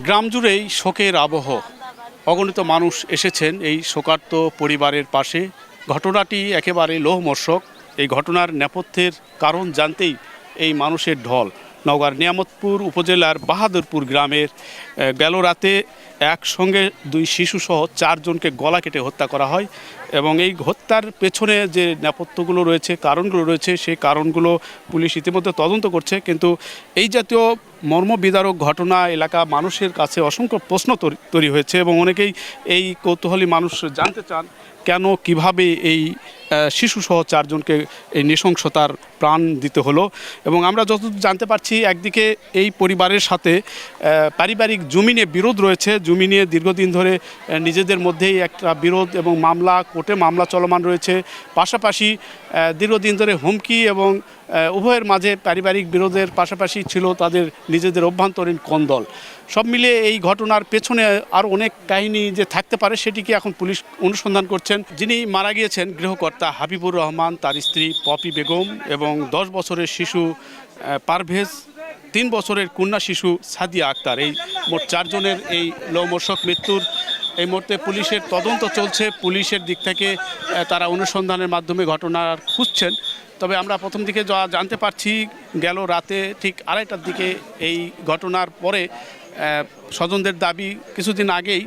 গ্রাম জুড়েই শোকের আবহ। অগণিত মানুষ এসেছেন এই শোকার্ত পরিবারের পাশে। ঘটনাটি একেবারে লোমহর্ষক। এই ঘটনার নেপথ্যের কারণ জানতেই এই মানুষের ঢল। নওগাঁর নিয়ামতপুর উপজেলার বাহাদুরপুর গ্রামের গেল রাতে একসঙ্গে দুই শিশুসহ 4 জনকে গলা কেটে হত্যা করা হয় এবং এই হত্যার পেছনে যে নেপথ্যগুলো রয়েছে, কারণগুলো রয়েছে, সেই কারণগুলো পুলিশ ইতিমধ্যে তদন্ত করছে। কিন্তু এই জাতীয় মর্মবিদারক ঘটনা এলাকা মানুষের কাছে অসংখ্য প্রশ্ন তৈরি হয়েছে এবং অনেকেই এই কৌতূহলী মানুষ জানতে চান কেন কিভাবে এই শিশুসহ 4 জনকে এই নৃশংসতার প্রাণ দিতে হলো। এবং আমরা যতদূর জানতে পারছি, একদিকে এই পরিবারের সাথে পারিবারিক জমি নিয়ে বিরোধ রয়েছে। জমি নিয়ে দীর্ঘদিন ধরে নিজেদের মধ্যেই একটা বিরোধ এবং মামলা, কোর্টে মামলা চলমান রয়েছে। পাশাপাশি দীর্ঘদিন ধরে হুমকি এবং উভয়ের মাঝে পারিবারিক বিরোধের পাশাপাশি ছিল তাদের নিজেদের অভ্যন্তরীণ কোন্দল। সব মিলিয়ে এই ঘটনার পেছনে আরও অনেক কাহিনী যে থাকতে পারে সেটিকে এখন পুলিশ অনুসন্ধান করছেন। যিনি মারা গিয়েছেন গৃহকর্তা হাবিবুর রহমান, তার স্ত্রী পপি বেগম এবং 10 বছরের শিশু পারভেজ, 3 বছরের কন্যা শিশু সাদিয়া আক্তার। এই মোট 4 জনের এই লোমহর্ষক মৃত্যুর এই মুহূর্তে পুলিশের তদন্ত চলছে। পুলিশের দিক থেকে তারা অনুসন্ধানের মাধ্যমে ঘটনার খুঁজছেন। তবে আমরা প্রথম দিকে যা জানতে পারছি, গেল রাতে ঠিক 2:30টার দিকে এই ঘটনার পরে স্বজনদের দাবি, কিছুদিন আগেই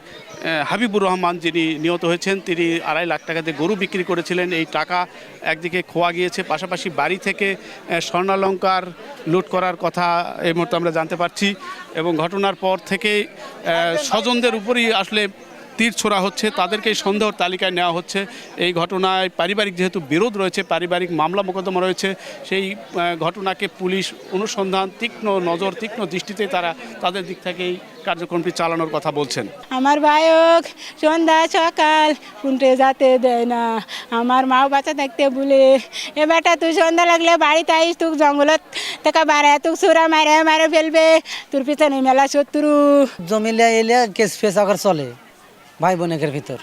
হাবিবুর রহমান যিনি নিহত হয়েছেন তিনি 2.5 লাখ টাকা দিয়ে গরু বিক্রি করেছিলেন। এই টাকা একদিকে খোয়া গিয়েছে, পাশাপাশি বাড়ি থেকে স্বর্ণালংকার লুট করার কথা এই মুহূর্তে আমরা জানতে পারছি। এবং ঘটনার পর থেকেই স্বজনদের উপরই আসলে তীর ছোড়া হচ্ছে, তাদেরকেই সন্দেহের তালিকায় নেওয়া হচ্ছে। এই ঘটনায় পারিবারিক যেহেতু বিরোধ রয়েছে, পারিবারিক মামলা মোকদ্দমা রয়েছে, সেই ঘটনাকে পুলিশ অনুসন্ধান, তীক্ষ্ণ নজর, তীক্ষ্ণ দৃষ্টিতে তারা তাদের দিক থেকেই কার্যক্রমটি চালানোর কথা বলছেন। আমার ভাইক সন্ধ্যা সকাল কুন্টে যেতে দেয় না, আমার মাও বাচ্চা থাকতে বলে এ বেটা তুই সন্ধ্যা লাগলে বাড়িতে আইস, তুই জঙ্গলত থেকে বাড়ায় তুই সুরা মারে ফেলবে, তোর পিছনে মেলা শত্রু। জমিলে এলে কেস ফেস আকার চলে ভাই বোনের ভিতর,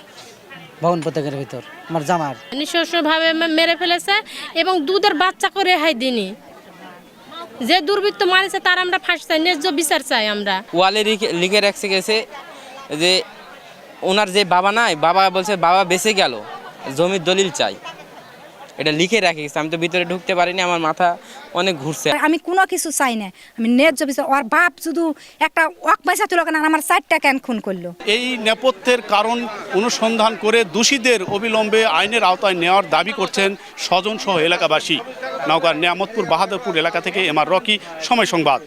বোন প্রত্যেকের ভিতর। আমার জামার নৃশংসভাবে মেরে ফেলেছে এবং দুধের বাচ্চা করে হাই দিনি। যে দুর্বৃত্ত মারেছে তার আমরা ফাঁসি চাই, ন্যায্য বিচার চাই। আমরা ওয়ালে লিখে রাখছে গেছে যে ওনার যে বাবা নাই, বাবা বলছে বাবা বেঁচে গেল, জমির দলিল চাই, এটা লিখে রাখে গেছে। আমি তো ভিতরে ঢুকতে পারিনি, আমার মাথা অনেক ঘুরছে। আমি কোনো কিছু চাই না, আমি ন্যায্য বিচার। ওর বাপ শুধু একটা ওয়াক পয়সা তুলো কেন, আমার 4টা কেন খুন করলো। এই নেপথ্যের কারণ অনুসন্ধান করে দোষীদের অবিলম্বে আইনের আওতায় নেওয়ার দাবি করছেন স্বজন সহ এলাকাবাসী। নওগাঁর নিয়ামতপুর বাহাদুরপুর এলাকা থেকে এম আর রকি, সময় সংবাদ।